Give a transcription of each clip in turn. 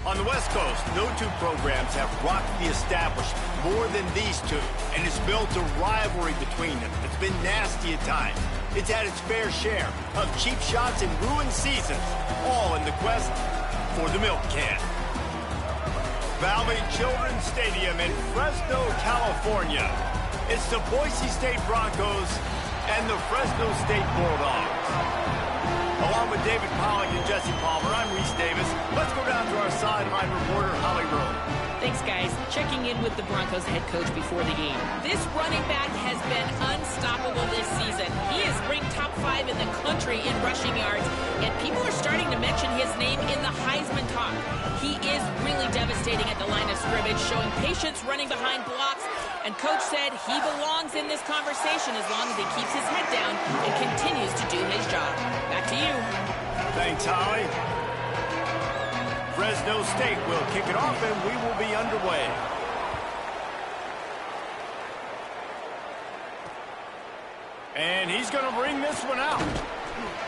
On the West Coast, no two programs have rocked the establishment more than these two, and it's built a rivalry between them. It's been nasty at times. It's had its fair share of cheap shots and ruined seasons, all in the quest for the milk can. Valley Children's Stadium in Fresno, California. It's the Boise State Broncos and the Fresno State Bulldogs. Along with David Pollock and Jesse Palmer, I'm Reese Davis. Let's go down to our sideline reporter, Holly Rowe. Thanks, guys. Checking in with the Broncos head coach before the game. This running back has been unstoppable this season. He is ranked top 5 in the country in rushing yards, and people are starting to mention his name in the Heisman talk. He is really devastating at the line of scrimmage, showing patience running behind blocks, and Coach said he belongs in this conversation as long as he keeps his head down and continues to do his job. Back to you. Thanks, Holly. Fresno State will kick it off, and we will be underway. And he's going to bring this one out.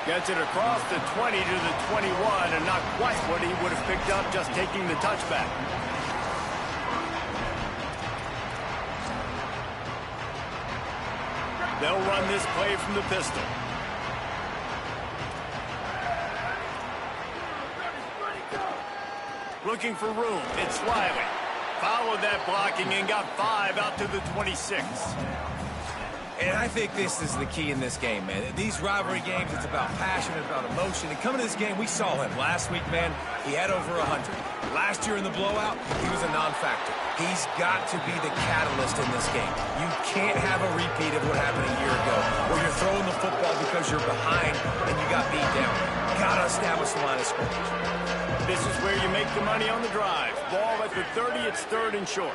Gets it across the 20 to the 21, and not quite what he would have picked up just taking the touchback. They'll run this play from the pistol. Looking for room. It's Wiley. Followed that blocking and got 5 out to the 26. And I think this is the key in this game, man. These rivalry games, it's about passion, it's about emotion. And coming to this game, we saw him last week, man. He had over 100. Last year in the blowout, he was a non-factor. He's got to be the catalyst in this game. You can't have a repeat of what happened a year ago, where you're throwing the football because you're behind and you got beat down. Gotta establish the line of scrimmage. This is where you make the money on the drive. Ball at the 30, it's 3rd and short.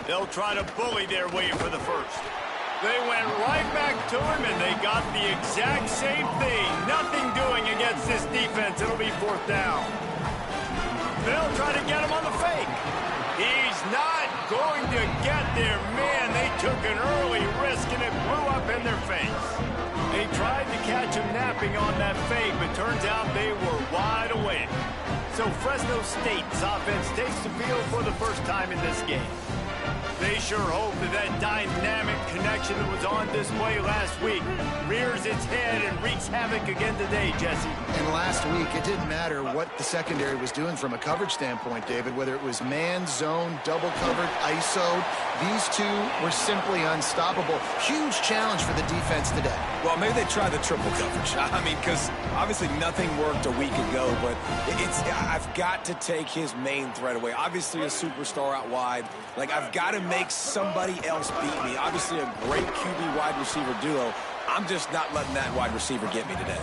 They'll try to bully their way for the first. They went right back to him, and they got the exact same thing. Nothing doing against this defense. It'll be 4th down. They'll try to get him on the fake. He's not going to get there. Man, they took an early risk, and it blew up in their face. They tried to catch him napping on that fake, but turns out they were wide awake. So Fresno State's offense takes the field for the first time in this game. They sure hope that dynamic connection that was on display last week rears its head and wreaks havoc again today, Jesse. And last week, it didn't matter what the secondary was doing from a coverage standpoint, David, whether it was man, zone, double covered, ISO. These two were simply unstoppable. Huge challenge for the defense today. Well, maybe they tried the triple coverage. I mean, because obviously nothing worked a week ago, but I've got to take his main threat away. Obviously a superstar out wide. Like, I've got to make somebody else beat me. Obviously a great QB wide receiver duo. I'm just not letting that wide receiver get me today.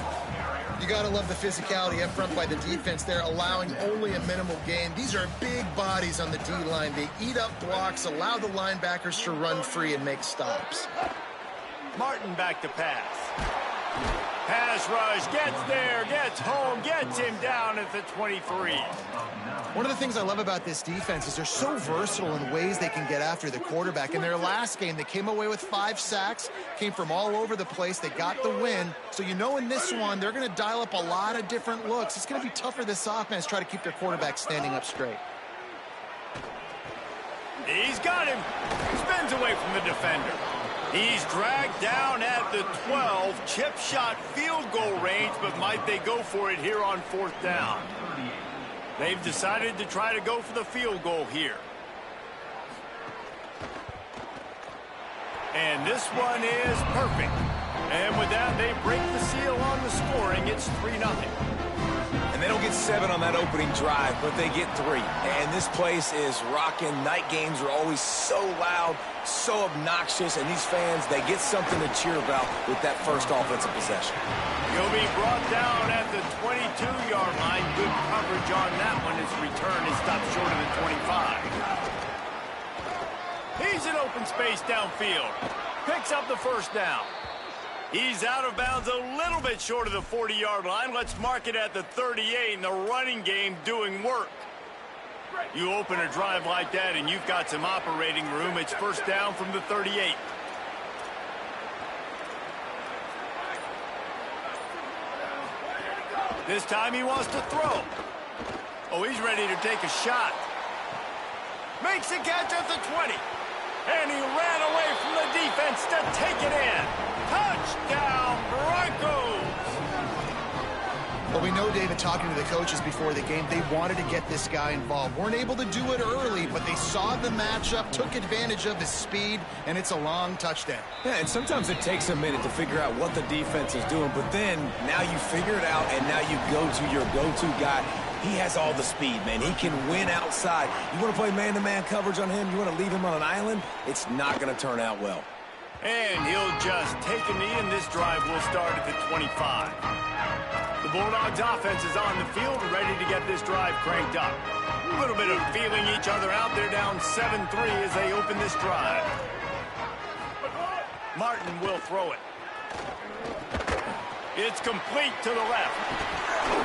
You got to love the physicality up front by the defense there, allowing only a minimal gain. These are big bodies on the D-line. They eat up blocks, allow the linebackers to run free and make stops. Martin back to pass. Pass rush, gets there, gets home, gets him down at the 23. One of the things I love about this defense is they're so versatile in ways they can get after the quarterback. In their last game, they came away with 5 sacks, came from all over the place. They got the win. So you know in this one, they're going to dial up a lot of different looks. It's going to be tough for this offense to try to keep their quarterback standing up straight. He's got him. Spins away from the defender. He's dragged down at the 12. Chip shot field goal range, but might they go for it here on 4th down? They've decided to try to go for the field goal here. And this one is perfect. And with that, they break the seal on the scoring. It's 3-0. And they don't get 7 on that opening drive, but they get 3. And this place is rocking. Night games are always so loud, so obnoxious, and these fans, they get something to cheer about with that first offensive possession. He'll be brought down at the 22-yard line. Good coverage on that one. His return is stopped short of the 25. He's in open space downfield. Picks up the first down. He's out of bounds a little bit short of the 40-yard line. Let's mark it at the 38, and the running game doing work. You open a drive like that, and you've got some operating room. It's first down from the 38. This time he wants to throw. Oh, he's ready to take a shot. Makes a catch at the 20. And he ran away from the defense to take it in. Touchdown, Broncos! Well, we know, David, talking to the coaches before the game, they wanted to get this guy involved. Weren't able to do it early, but they saw the matchup, took advantage of his speed, and it's a long touchdown. Yeah, and sometimes it takes a minute to figure out what the defense is doing, but then now you figure it out, and now you go to your go-to guy. He has all the speed, man. He can win outside. You want to play man-to-man coverage on him? You want to leave him on an island? It's not going to turn out well. And he'll just take a knee, and this drive will start at the 25. The Bulldogs offense is on the field, ready to get this drive cranked up. A little bit of feeling each other out. They're down 7-3 as they open this drive. Martin will throw it. It's complete to the left.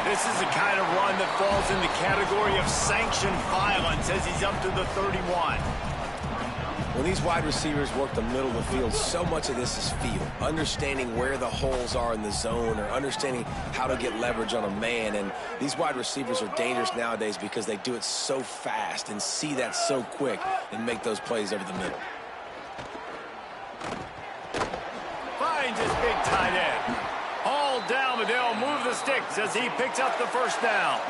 This is the kind of run that falls in the category of sanctioned violence as he's up to the 31. When these wide receivers work the middle of the field, so much of this is feel. Understanding where the holes are in the zone or understanding how to get leverage on a man. And these wide receivers are dangerous nowadays because they do it so fast and see that so quick and make those plays over the middle. Finds his big tight end. All down, but they'll move the sticks as he picks up the first down.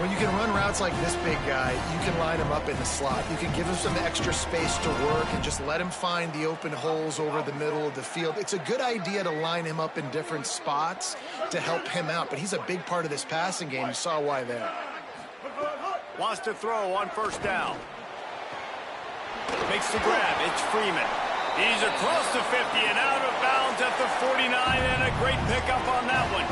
When you can run routes like this big guy, you can line him up in the slot. You can give him some extra space to work and just let him find the open holes over the middle of the field. It's a good idea to line him up in different spots to help him out, but he's a big part of this passing game. You saw why there. Wants to throw on first down. Makes the grab. It's Freeman. He's across the 50 and out of bounds at the 49, and a great pickup on that one.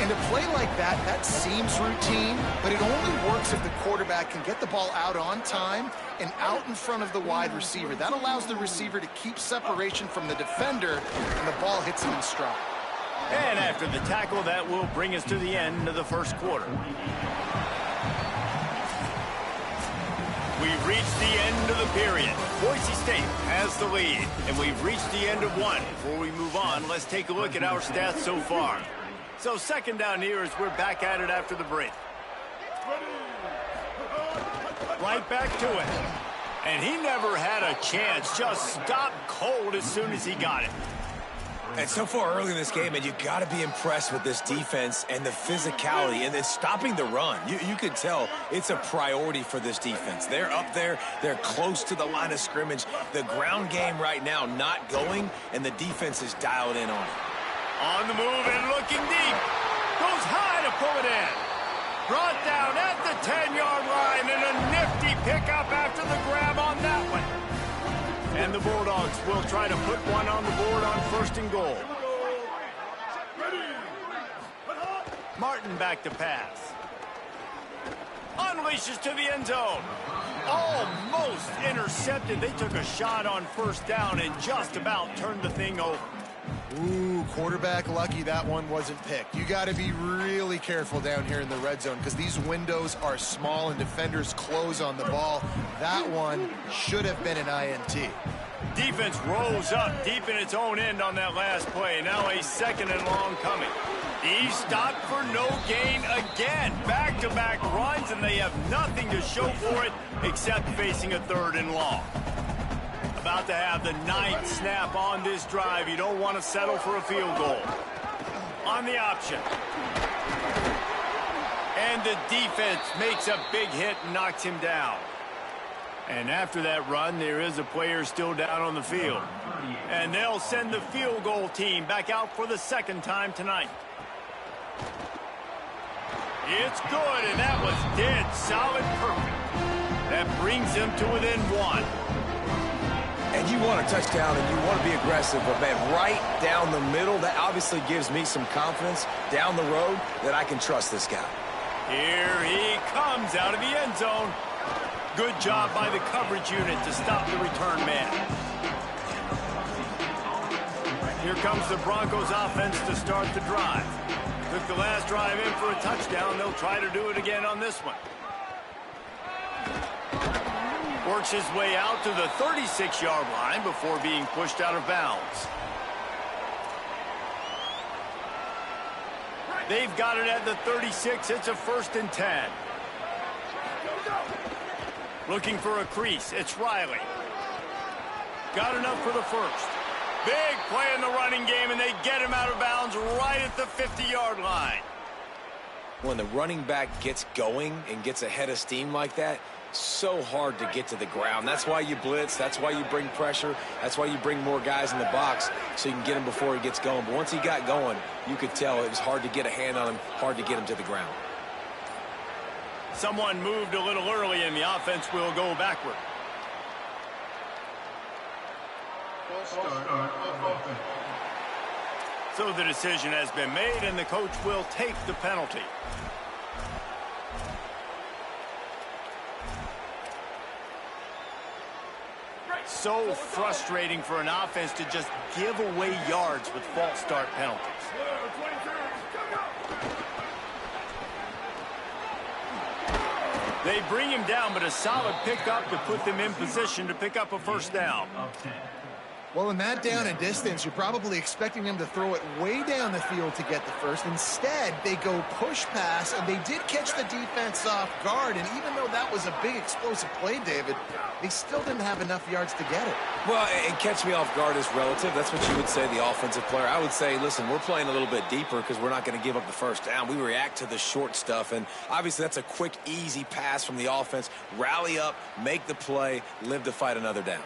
And a play like that, that seems routine, but it only works if the quarterback can get the ball out on time and out in front of the wide receiver. That allows the receiver to keep separation from the defender, and the ball hits him in stride. And after the tackle, that will bring us to the end of the first quarter. We've reached the end of the period. Boise State has the lead, and we've reached the end of one. Before we move on, let's take a look at our stats so far. So second down here as we're back at it after the break. Right back to it. And he never had a chance. Just stopped cold as soon as he got it. And so far early in this game, and you got to be impressed with this defense and the physicality and then stopping the run. You can tell it's a priority for this defense. They're up there. They're close to the line of scrimmage. The ground game right now not going, and the defense is dialed in on it. On the move and looking deep. Goes high to pull it in. Brought down at the 10-yard line, and a nifty pickup after the grab on that one. And the Bulldogs will try to put one on the board on first and goal. Martin back to pass. Unleashes to the end zone. Almost intercepted. They took a shot on first down and just about turned the thing over. Ooh, quarterback lucky that one wasn't picked. You got to be really careful down here in the red zone because these windows are small and defenders close on the ball. That one should have been an INT. Defense rose up deep in its own end on that last play. Now a second and long coming. He stopped for no gain again. Back-to-back runs, and they have nothing to show for it except facing a third and long. About to have the 9th snap on this drive. You don't want to settle for a field goal. On the option. And the defense makes a big hit and knocks him down. And after that run, there is a player still down on the field. And they'll send the field goal team back out for the second time tonight. It's good, and that was dead solid perfect. That brings them to within 1. And you want a touchdown, and you want to be aggressive, but, man, right down the middle, that obviously gives me some confidence down the road that I can trust this guy. Here he comes out of the end zone. Good job by the coverage unit to stop the return man. Here comes the Broncos offense to start the drive. Took the last drive in for a touchdown. They'll try to do it again on this one. Works his way out to the 36-yard line before being pushed out of bounds. They've got it at the 36. It's a 1st and 10. Looking for a crease. It's Riley. Got enough for the first. Big play in the running game, and they get him out of bounds right at the 50-yard line. When the running back gets going and gets ahead of steam like that, so hard to get to the ground. That's why you blitz. That's why you bring pressure. That's why you bring more guys in the box so you can get him before he gets going. But once he got going, you could tell it was hard to get a hand on him, hard to get him to the ground. Someone moved a little early, and the offense will go backward. So the decision has been made, and the coach will take the penalty. So frustrating for an offense to just give away yards with false start penalties. They bring him down, but a solid pickup to put them in position to pick up a first down. Well, in that down and distance, you're probably expecting them to throw it way down the field to get the first. Instead, they go push pass, and they did catch the defense off guard. And even though that was a big explosive play, David, they still didn't have enough yards to get it. Well, and catch me off guard is relative. That's what you would say, the offensive player. I would say, listen, we're playing a little bit deeper because we're not going to give up the first down. We react to the short stuff, and obviously that's a quick, easy pass from the offense. Rally up, make the play, live to fight another down.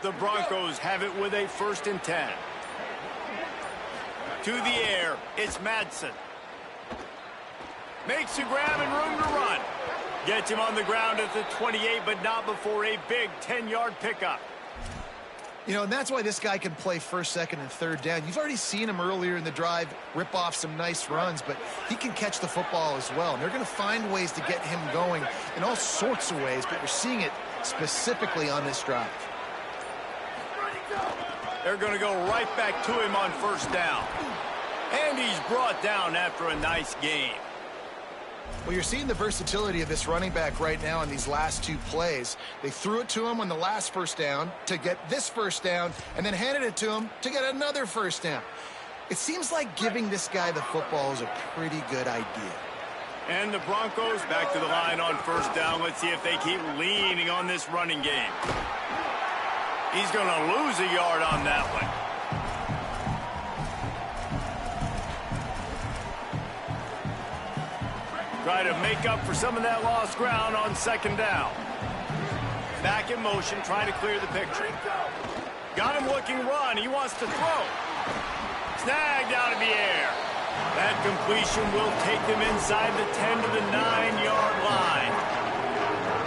The Broncos have it with a 1st and 10. To the air, it's Madsen. Makes a grab and room to run. Gets him on the ground at the 28, but not before a big 10-yard pickup. You know, and that's why this guy can play 1st, 2nd, and 3rd down. You've already seen him earlier in the drive rip off some nice runs, but he can catch the football as well. And they're going to find ways to get him going in all sorts of ways, but we're seeing it specifically on this drive. They're going to go right back to him on 1st down. And he's brought down after a nice game. Well, you're seeing the versatility of this running back right now in these last 2 plays. They threw it to him on the last 1st down to get this 1st down, and then handed it to him to get another 1st down. It seems like giving this guy the football is a pretty good idea. And the Broncos back to the line on 1st down. Let's see if they keep leaning on this running game. He's going to lose a yard on that one. Try to make up for some of that lost ground on 2nd down. Back in motion, trying to clear the picture. Got him looking run. He wants to throw. Snagged out of the air. That completion will take them inside the 10 to the 9-yard line.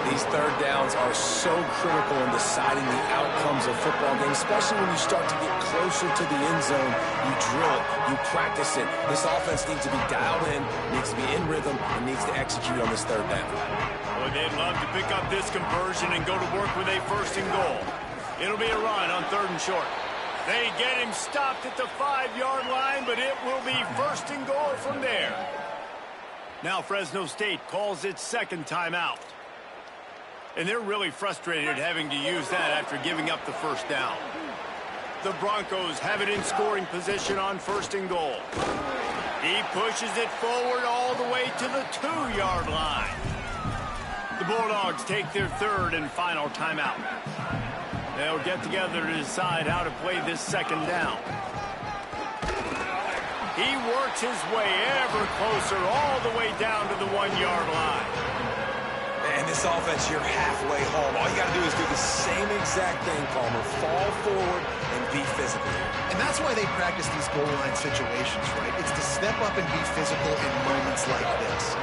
These 3rd downs are so critical in deciding the outcomes of football games, especially when you start to get closer to the end zone. You drill it, you practice it. This offense needs to be dialed in, needs to be in rhythm, and needs to execute on this 3rd down. Well, they'd love to pick up this conversion and go to work with a 1st and goal. It'll be a run on 3rd and short. They get him stopped at the 5-yard line, but it will be 1st and goal from there. Now Fresno State calls its 2nd timeout. And they're really frustrated having to use that after giving up the 1st down. The Broncos have it in scoring position on 1st and goal. He pushes it forward all the way to the 2-yard line. The Bulldogs take their third and final timeout. They'll get together to decide how to play this second down. He works his way ever closer all the way down to the 1-yard line. And this offense, you're halfway home. All you got to do is do the same exact thing, Palmer. Fall forward and be physical. And that's why they practice these goal line situations, right? It's to step up and be physical in moments like this.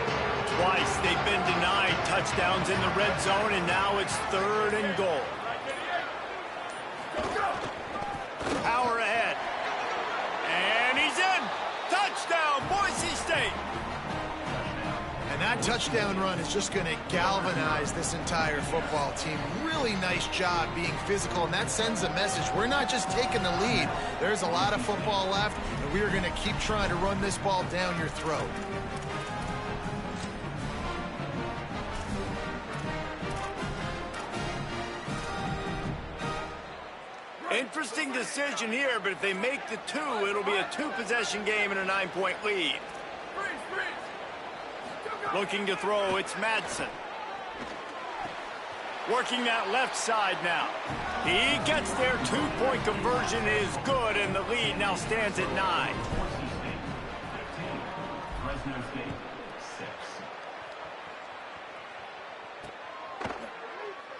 Twice they've been denied touchdowns in the red zone, and now it's 3rd and goal. Power ahead. And he's in. Touchdown, Boise State. And that touchdown run is just going to galvanize this entire football team. Really nice job being physical, and that sends a message. We're not just taking the lead. There's a lot of football left, and we are going to keep trying to run this ball down your throat. Interesting decision here, but if they make the 2, it'll be a 2-possession game and a 9-point lead. Looking to throw, it's Madsen. Working that left side now. He gets there. 2-point conversion is good, and the lead now stands at 9. Fresno State, 6.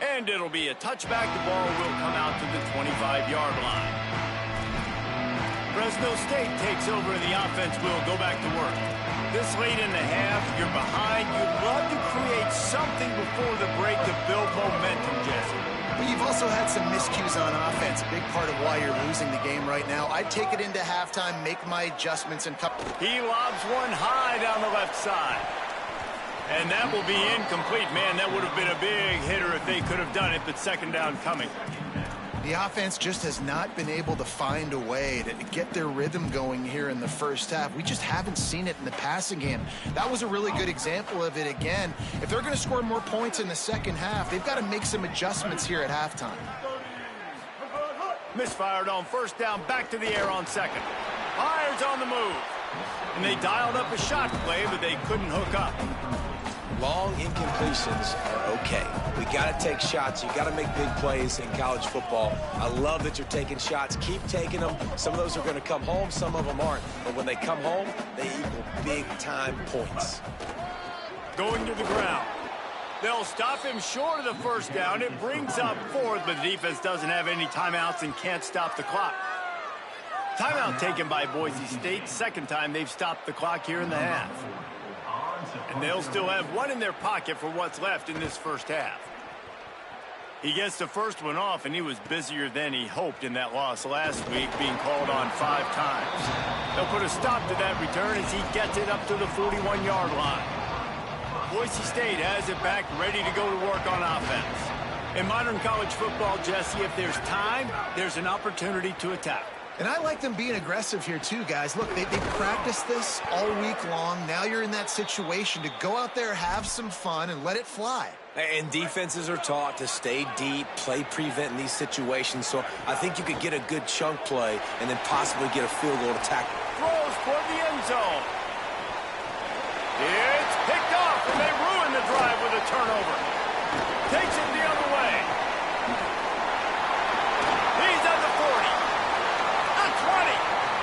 And it'll be a touchback. The ball will come out to the 25-yard line. Fresno State takes over, and the offense will go back to work. This late in the half, you're behind. You'd love to create something before the break to build momentum, Jesse. But you've also had some miscues on offense, a big part of why you're losing the game right now. I'd take it into halftime, make my adjustments, and cut. He lobs one high down the left side. And that will be incomplete. Man, that would have been a big hitter if they could have done it, but second down coming. The offense just has not been able to find a way to get their rhythm going here in the first half. We just haven't seen it in the passing game. That was a really good example of it again. If they're going to score more points in the second half, they've got to make some adjustments here at halftime. Misfired on first down, back to the air on second. Fires on the move. And they dialed up a shot play, but they couldn't hook up. Long incompletions are okay. We got to take shots. You got to make big plays in college football. I love that you're taking shots. Keep taking them. Some of those are going to come home. Some of them aren't. But when they come home, they equal big-time points. Going to the ground. They'll stop him short of the first down. It brings up 4th, but the defense doesn't have any timeouts and can't stop the clock. Timeout taken by Boise State. Second time they've stopped the clock here in the half. And they'll still have one in their pocket for what's left in this first half. He gets the first one off, and he was busier than he hoped in that loss last week, being called on 5 times. They'll put a stop to that return as he gets it up to the 41-yard line. Boise State has it back, ready to go to work on offense. In modern college football, Jesse, if there's time, there's an opportunity to attack. And I like them being aggressive here too, guys. Look, they practiced this all week long. Now you're in that situation to go out there, have some fun, and let it fly. And defenses are taught to stay deep, play prevent in these situations. So I think you could get a good chunk play and then possibly get a field goal to tackle. Throws toward the end zone. It's picked off, and they ruin the drive with a turnover. Takes it the other way. He's at the 40. 20,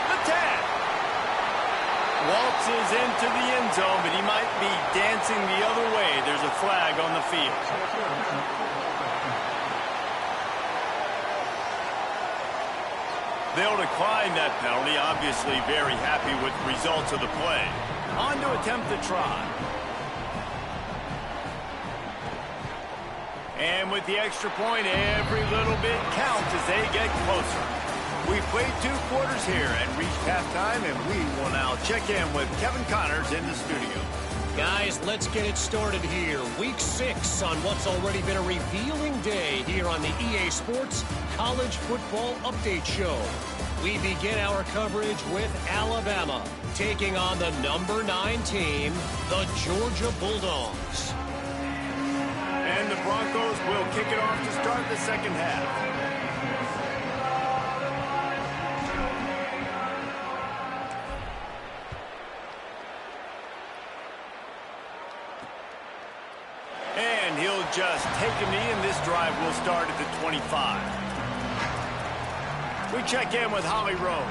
the 10. Waltzes into the end zone, but he might be dancing the other way. There's a flag on the field. They'll decline that penalty, obviously very happy with the results of the play. On to attempt the try. And with the extra point, every little bit counts as they get closer. We played 2 quarters here and reached halftime, and we will now check in with Kevin Connors in the studio. Guys, let's get it started here. Week 6 on what's already been a revealing day here on the EA Sports College Football Update Show. We begin our coverage with Alabama taking on the number 9 team, the Georgia Bulldogs. And the Broncos will kick it off to start the second half. And he'll just take a knee, and this drive will start at the 25. We check in with Holly Rowe.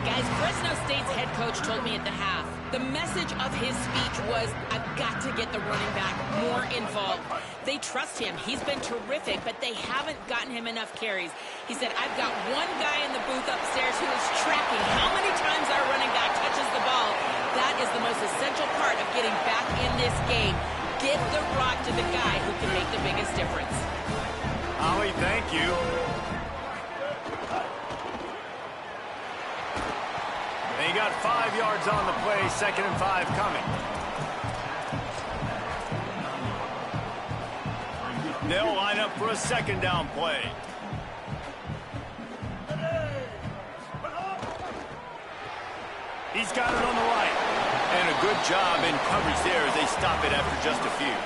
Guys, Fresno State's head coach told me at the half, the message of his speech was, I've got to get the running back more involved. They trust him. He's been terrific, but they haven't gotten him enough carries. He said, I've got one guy in the booth upstairs who is tracking how many times our running back touches the ball. That is the most essential part of getting back in this game. Get the rock to the guy who can make the biggest difference. Holly, thank you. They got 5 yards on the play, 2nd and 5 coming. They'll line up for a 2nd down play. He's got it on the right. And a good job in coverage there as they stop it after just a few.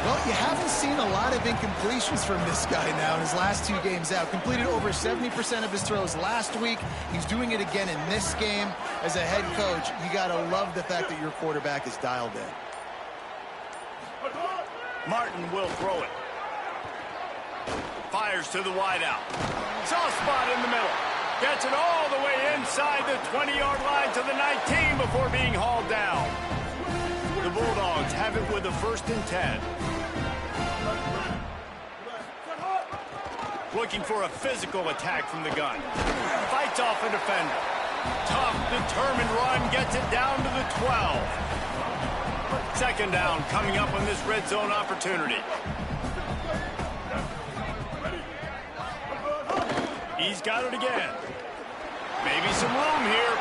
Well, you haven't seen a lot of incompletions from this guy now in his last 2 games out. Completed over 70% of his throws last week. He's doing it again in this game. As a head coach, you got to love the fact that your quarterback is dialed in. Martin will throw it. Fires to the wideout. Soft spot in the middle. Gets it all the way inside the 20-yard line to the 19 before being hauled down. The Bulldogs have it with a 1st and 10. Looking for a physical attack from the gun. Fights off a defender. Tough, determined run gets it down to the 12. 2nd down coming up on this red zone opportunity. He's got it again. Maybe some room here.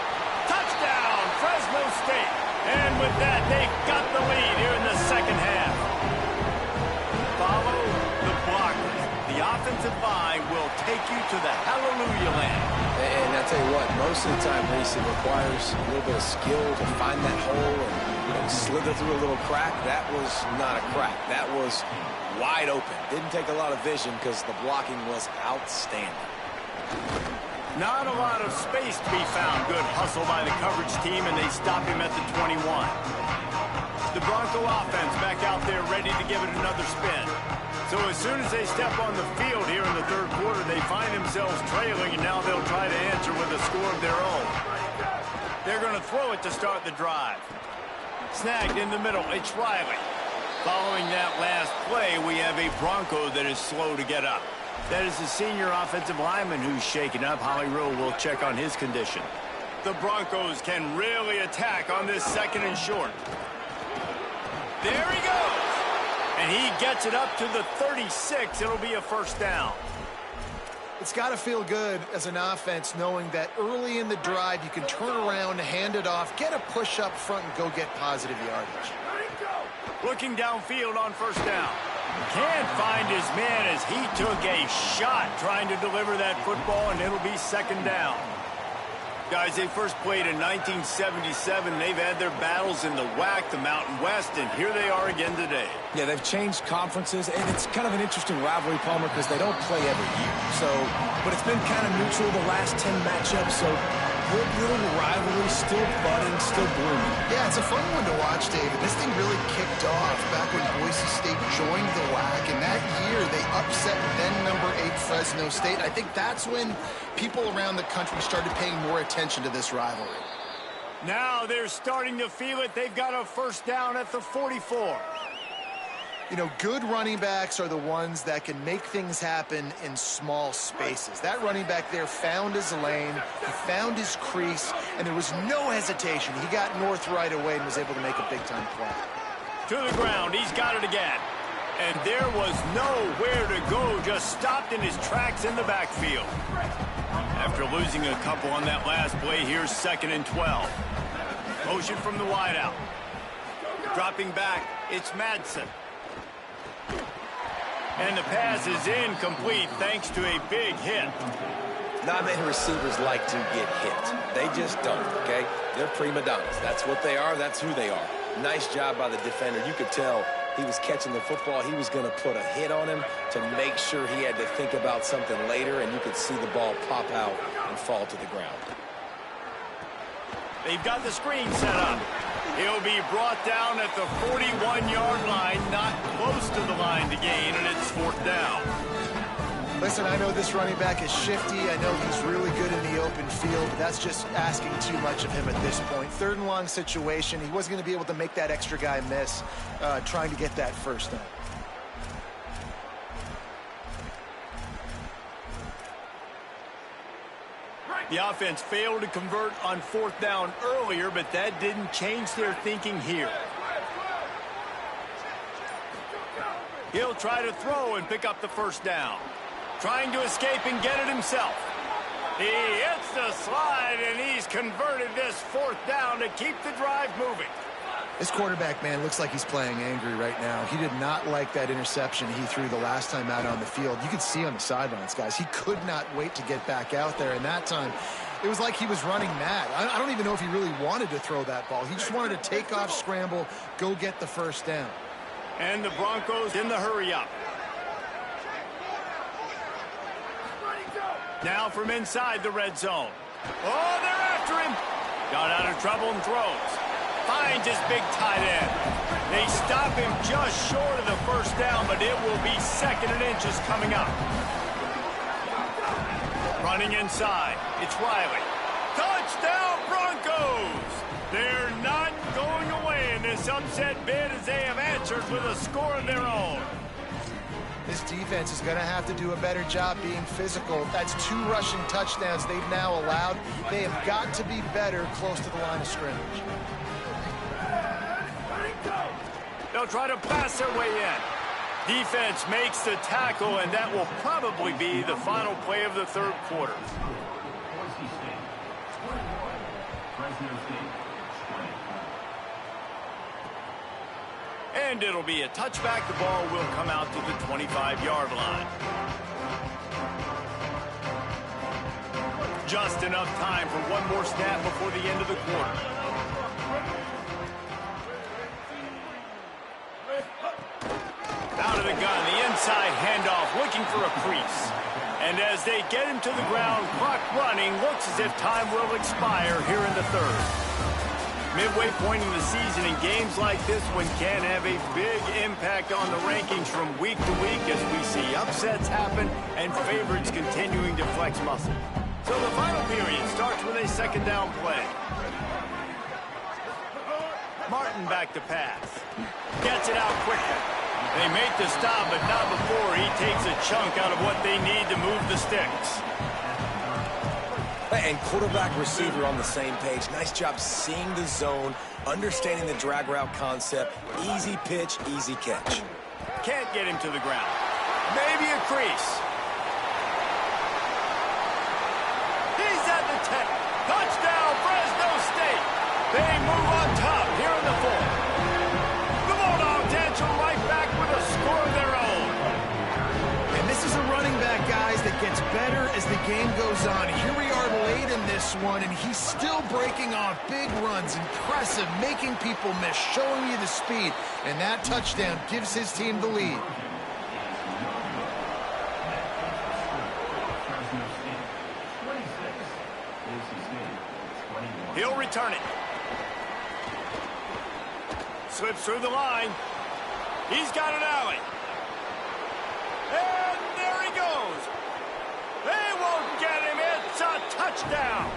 Touchdown, Fresno State. And with that, they've got the lead here in the 2nd half. Follow the blockers. The offensive line will take you to the hallelujah land. And I tell you what, most of the time, Reese, it requires a little bit of skill to find that hole and slither through a little crack. That was not a crack. That was wide open. Didn't take a lot of vision because the blocking was outstanding. Not a lot of space to be found. Good hustle by the coverage team, and they stop him at the 21. The Bronco offense back out there ready to give it another spin. So as soon as they step on the field here in the 3rd quarter, they find themselves trailing, and now they'll try to answer with a score of their own. They're going to throw it to start the drive. Snagged in the middle, it's Riley. Following that last play, we have a Bronco that is slow to get up. That is the senior offensive lineman who's shaken up. Holly Rowe will check on his condition. The Broncos can really attack on this 2nd and short. There he goes. And he gets it up to the 36. It'll be a 1st down. It's got to feel good as an offense knowing that early in the drive you can turn around, hand it off, get a push up front, and go get positive yardage. Looking downfield on 1st down. Can't find his man as he took a shot trying to deliver that football, and it'll be 2nd down. Guys, they first played in 1977. They've had their battles in the WAC, the Mountain West, and here they are again today. Yeah, they've changed conferences, and it's kind of an interesting rivalry, Palmer, because they don't play every year. But it's been kind of neutral the last 10 matchups, so good little rivalry, still budding, still blooming. Yeah, it's a fun one to watch, David. This thing really kicked off back when Boise State joined the WAC, and that year they upset then number 8 Fresno State. I think that's when people around the country started paying more attention to this rivalry. Now they're starting to feel it. They've got a 1st down at the 44. You know, good running backs are the ones that can make things happen in small spaces. That running back there found his lane, he found his crease, and there was no hesitation. He got north right away and was able to make a big-time play. To the ground, he's got it again. And there was nowhere to go, just stopped in his tracks in the backfield. After losing a couple on that last play, here's 2nd and 12. Motion from the wideout. Dropping back, it's Madsen. And the pass is incomplete thanks to a big hit. Not many receivers like to get hit. They just don't, okay? They're prima donnas. That's what they are. That's who they are. Nice job by the defender. You could tell he was catching the football. He was going to put a hit on him to make sure he had to think about something later, and you could see the ball pop out and fall to the ground. They've got the screen set up. He'll be brought down at the 41-yard line, not close to the line 4th down. Listen, I know this running back is shifty. I know he's really good in the open field. That's just asking too much of him at this point. 3rd and long situation. He wasn't going to be able to make that extra guy miss trying to get that first down. The offense failed to convert on 4th down earlier, but that didn't change their thinking here. He'll try to throw and pick up the 1st down. Trying to escape and get it himself. He hits the slide, and he's converted this 4th down to keep the drive moving. This quarterback, man, looks like he's playing angry right now. He did not like that interception he threw the last time out on the field. You could see on the sidelines, guys, he could not wait to get back out there. And that time, it was like he was running mad. I don't even know if he really wanted to throw that ball. He just wanted to take off, scramble, go get the 1st down. And the Broncos in the hurry-up. Now from inside the red zone. Oh, they're after him. Got out of trouble and throws. Finds his big tight end. They stop him just short of the 1st down, but it will be 2nd and inches coming up. Running inside. It's Riley. Touchdown, Broncos! They're not going away in this upset bid as they have answered with a score of their own. This defense is going to have to do a better job being physical. That's 2 rushing touchdowns they've now allowed. They have got to be better close to the line of scrimmage. They'll try to pass their way in. Defense makes the tackle, and that will probably be the final play of the 3rd quarter. Boise State, 24. Fresno State, 20. And it'll be a touchback. The ball will come out to the 25-yard line. Just enough time for one more snap before the end of the quarter. Out of the gun, the inside handoff, looking for a crease. And as they get him to the ground, clock running, looks as if time will expire here in the 3rd. Midway point in the season, in games like this one can have a big impact on the rankings from week to week as we see upsets happen and favorites continuing to flex muscle. So the final period starts with a 2nd down play. Martin back to pass. Gets it out quickly. They make the stop, but not before he takes a chunk out of what they need to move the sticks. And quarterback receiver on the same page. Nice job seeing the zone, understanding the drag route concept. Easy pitch, easy catch. Can't get him to the ground. Maybe a crease. He's at the 10. Touchdown, Fresno State. They move on top here in the 4th. The Bulldogs answer right back with a score of their own. And this is a running back, guys, that gets better as the game goes on. Here we are late in this one, and he's still breaking off big runs. Impressive, making people miss, showing you the speed. And that touchdown gives his team the lead. He'll return it. Slips through the line. He's got an alley. And there he goes. They won't get him. It's a touchdown.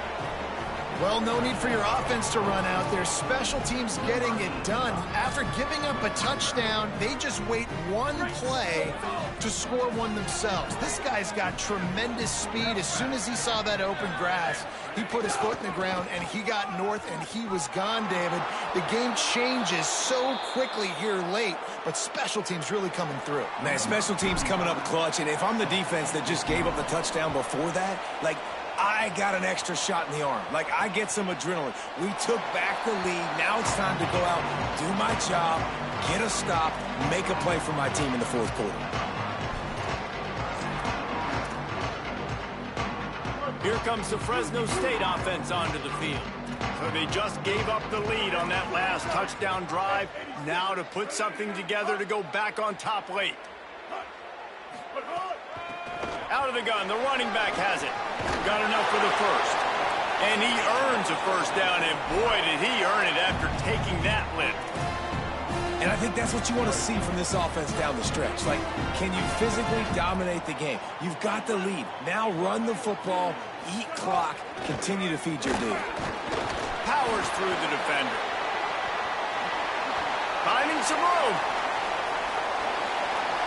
Well, no need for your offense to run out there. Special teams getting it done. After giving up a touchdown, they just wait one play to score one themselves. This guy's got tremendous speed. As soon as he saw that open grass, he put his foot in the ground, and he got north, and he was gone, David. The game changes so quickly here late, but special teams really coming through. Man, special teams coming up clutch, and if I'm the defense that just gave up the touchdown before that, like, I got an extra shot in the arm. Like, I get some adrenaline. We took back the lead. Now it's time to go out, do my job, get a stop, make a play for my team in the 4th quarter. Here comes the Fresno State offense onto the field. So they just gave up the lead on that last touchdown drive. Now to put something together to go back on top late. Out of the gun, the running back has it. Got enough for the first. And he earns a first down, and boy, did he earn it after taking that lift. And I think that's what you want to see from this offense down the stretch. Like, can you physically dominate the game? You've got the lead. Now run the football, eat clock, continue to feed your dude. Powers through the defender. Finding some room.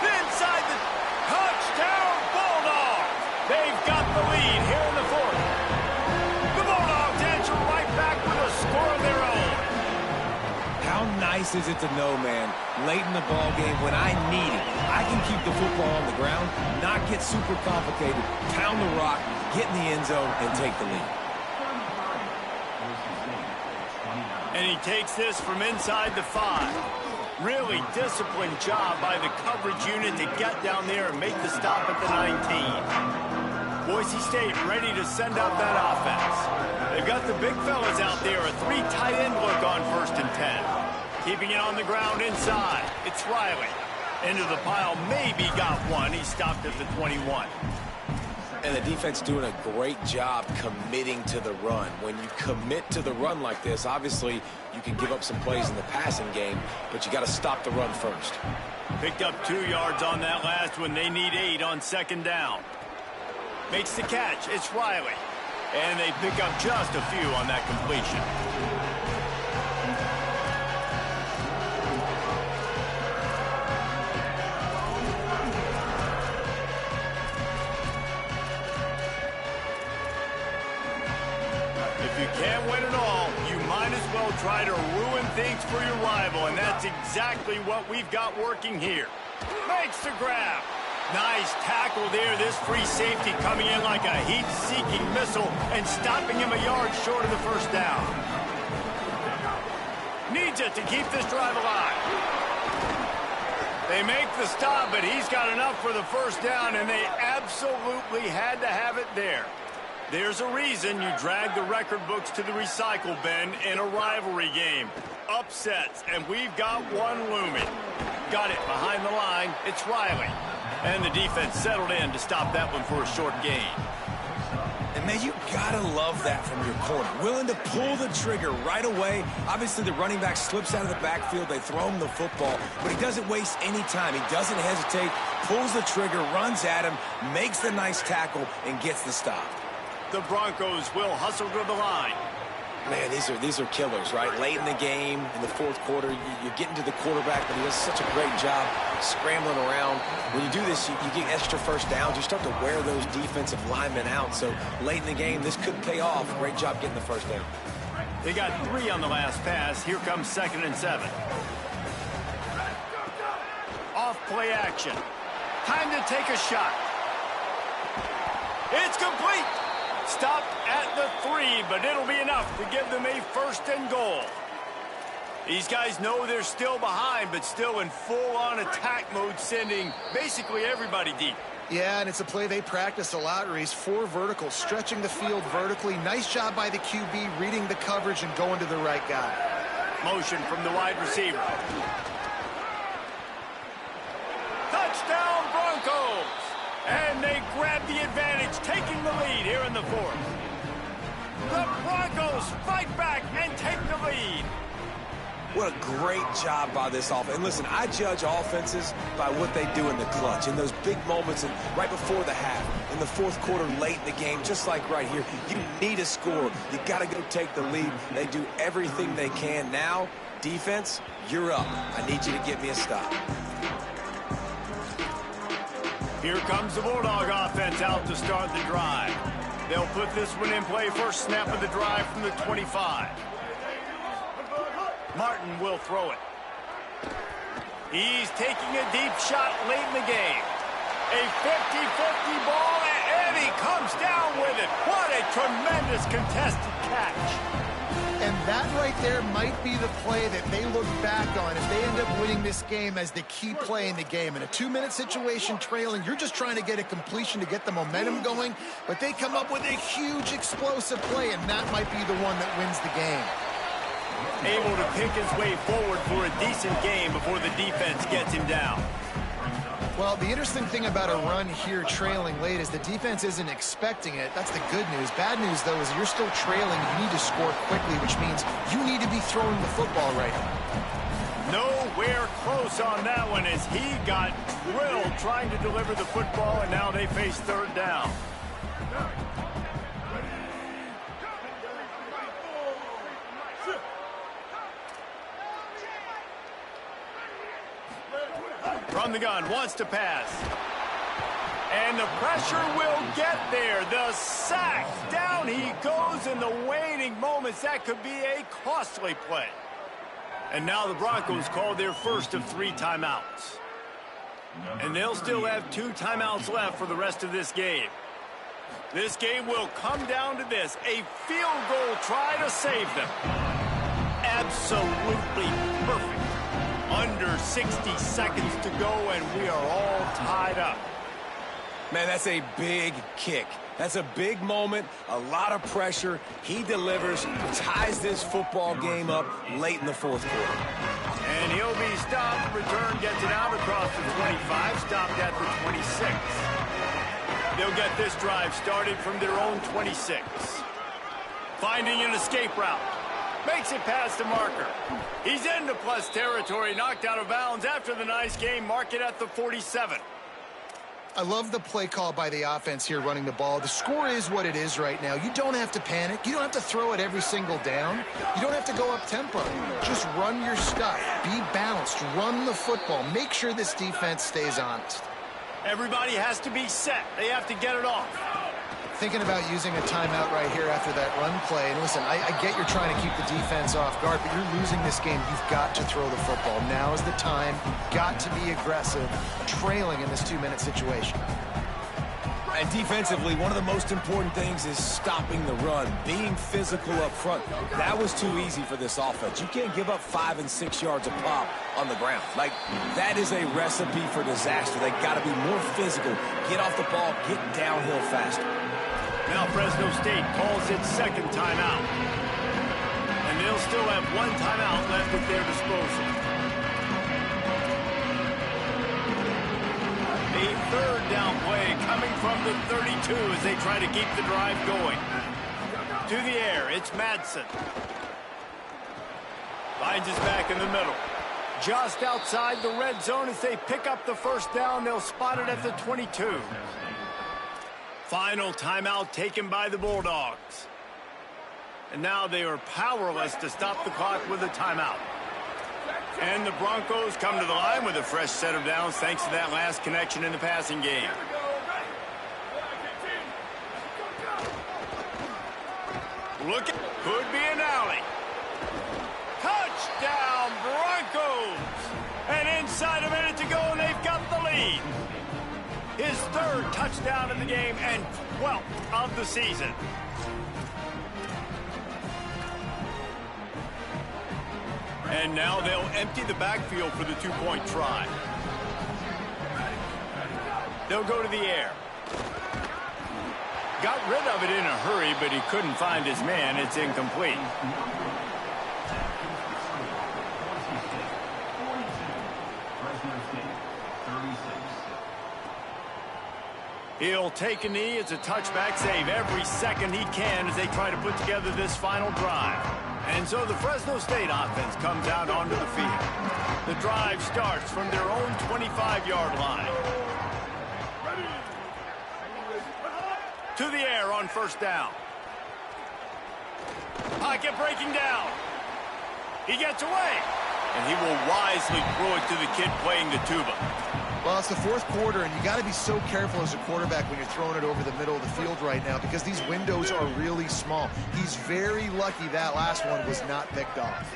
Inside the touchdown Bulldogs. They've got the lead here in the fourth. The Bulldogs answer right back with a score of their own. How nice is it to know, man, late in the ball game when I need it, I can keep the football on the ground, not get super complicated, pound the rock, get in the end zone, and take the lead. And he takes this from inside the 5. Really disciplined job by the coverage unit to get down there and make the stop at the 19. Boise State ready to send out that offense. They've got the big fellas out there, a 3 tight end look on 1st and 10. Keeping it on the ground inside. It's Riley. Into the pile, maybe got one. He stopped at the 21. And the defense doing a great job committing to the run. When you commit to the run like this, obviously you can give up some plays in the passing game, but you got to stop the run first. Picked up 2 yards on that last one. They need 8 on 2nd down. Makes the catch. It's Riley. And they pick up just a few on that completion. If you can't win it all, you might as well try to ruin things for your rival, and that's exactly what we've got working here. Makes the grab. Nice tackle there. This free safety coming in like a heat-seeking missile and stopping him a yard short of the 1st down. Needs it to keep this drive alive. They make the stop, but he's got enough for the 1st down, and they absolutely had to have it there. There's a reason you drag the record books to the recycle bin in a rivalry game. Upsets, and we've got one looming. Got it behind the line. It's Riley. And the defense settled in to stop that one for a short gain. And, man, you got to love that from your corner. Willing to pull the trigger right away. Obviously, the running back slips out of the backfield. They throw him the football, but he doesn't waste any time. He doesn't hesitate, pulls the trigger, runs at him, makes the nice tackle, and gets the stop. The Broncos will hustle to the line. Man, these are killers, right? Late in the game, in the 4th quarter, you're getting to the quarterback, but he does such a great job scrambling around. When you do this, you get extra 1st downs. You start to wear those defensive linemen out. So late in the game, this could pay off. Great job getting the 1st down. They got 3 on the last pass. Here comes 2nd and 7. Off play action. Time to take a shot. It's complete. Stopped at the 3, but it'll be enough to give them a 1st and goal. These guys know they're still behind, but still in full-on attack mode, sending basically everybody deep. Yeah, and it's a play they practice a lot, Reese. 4 verticals, stretching the field vertically. Nice job by the QB, reading the coverage and going to the right guy. Motion from the wide receiver. Touchdown, Broncos! And they grab the advantage, taking the lead here in the 4th. The Broncos fight back and take the lead. What a great job by this offense. And listen, I judge offenses by what they do in the clutch, in those big moments and right before the half, in the 4th quarter, late in the game, just like right here. You need a score. You got to go take the lead. They do everything they can. Now, defense, you're up. I need you to get me a stop. Here comes the Bulldog offense out to start the drive. They'll put this one in play. First snap of the drive from the 25. Martin will throw it. He's taking a deep shot late in the game. A 50-50 ball, and he comes down with it. What a tremendous contested catch. And that right there might be the play that they look back on if they end up winning this game as the key play in the game. In a 2-minute situation trailing, you're just trying to get a completion to get the momentum going, but they come up with a huge explosive play, and that might be the one that wins the game. Able to pick his way forward for a decent game before the defense gets him down. Well, the interesting thing about a run here trailing late is the defense isn't expecting it. That's the good news. Bad news, though, is you're still trailing. You need to score quickly, which means you need to be throwing the football right now. Nowhere close on that one as he got drilled trying to deliver the football, and now they face third down. From the gun, wants to pass. And the pressure will get there. The sack. Down he goes in the waning moments. That could be a costly play. And now the Broncos call their first of 3 timeouts. And they'll still have 2 timeouts left for the rest of this game. This game will come down to this. A field goal try to save them. Absolutely perfect. Under 60 seconds to go, and we are all tied up. Man, that's a big kick. That's a big moment, a lot of pressure. He delivers, ties this football game up late in the fourth quarter. And he'll be stopped. Return gets it out across the 25, stopped at the 26. They'll get this drive started from their own 26. Finding an escape route. Makes it past the marker. He's into plus territory, knocked out of bounds after the nice game. Mark it at the 47. I love the play call by the offense here running the ball. The score is what it is right now. You don't have to panic. You don't have to throw it every single down. You don't have to go up tempo. Just run your stuff. Be balanced. Run the football. Make sure this defense stays honest. Everybody has to be set. They have to get it off. Thinking about using a timeout right here after that run play. And listen, I get you're trying to keep the defense off guard, but you're losing this game. You've got to throw the football. Now is the time. You've got to be aggressive, trailing in this 2-minute situation. And defensively, one of the most important things is stopping the run, being physical up front. That was too easy for this offense. You can't give up 5 and 6 yards a pop on the ground. Like, that is a recipe for disaster. They got to be more physical, get off the ball, get downhill faster. Now Fresno State calls its second timeout. And they'll still have 1 timeout left at their disposal. A third down play coming from the 32 as they try to keep the drive going. To the air, it's Madsen. Finds his back in the middle. Just outside the red zone as they pick up the first down. They'll spot it at the 22. Final timeout taken by the Bulldogs. And now they are powerless to stop the clock with a timeout. And the Broncos come to the line with a fresh set of downs thanks to that last connection in the passing game. Look, could be an alley. Touchdown, Broncos! And inside a minute to go, and they've got the lead. His 3rd touchdown in the game and 12th of the season. And now they'll empty the backfield for the 2-point try. They'll go to the air. Got rid of it in a hurry, but he couldn't find his man. It's incomplete. He'll take a knee. It's a touchback save every second he can as they try to put together this final drive. And so the Fresno State offense comes out onto the field. The drive starts from their own 25-yard line. To the air on first down. Pocket breaking down. He gets away. And he will wisely throw it to the kid playing the tuba. Well, it's the 4th quarter, and you got to be so careful as a quarterback when you're throwing it over the middle of the field right now because these windows are really small. He's very lucky that last one was not picked off.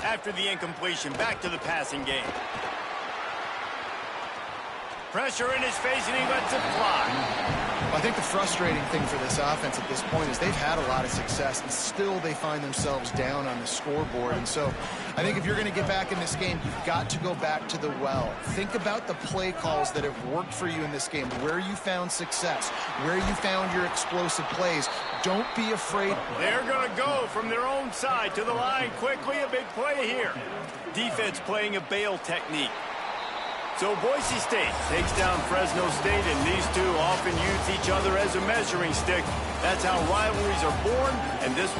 After the incompletion, back to the passing game. Pressure in his face, and he lets it fly. Well, I think the frustrating thing for this offense at this point is they've had a lot of success, and still they find themselves down on the scoreboard. And so I think if you're going to get back in this game, you've got to go back to the well. Think about the play calls that have worked for you in this game, where you found success, where you found your explosive plays. Don't be afraid. They're going to go from their own side to the line quickly. A big play here. Defense playing a bail technique. So Boise State takes down Fresno State, and these two often use each other as a measuring stick. That's how rivalries are born, and this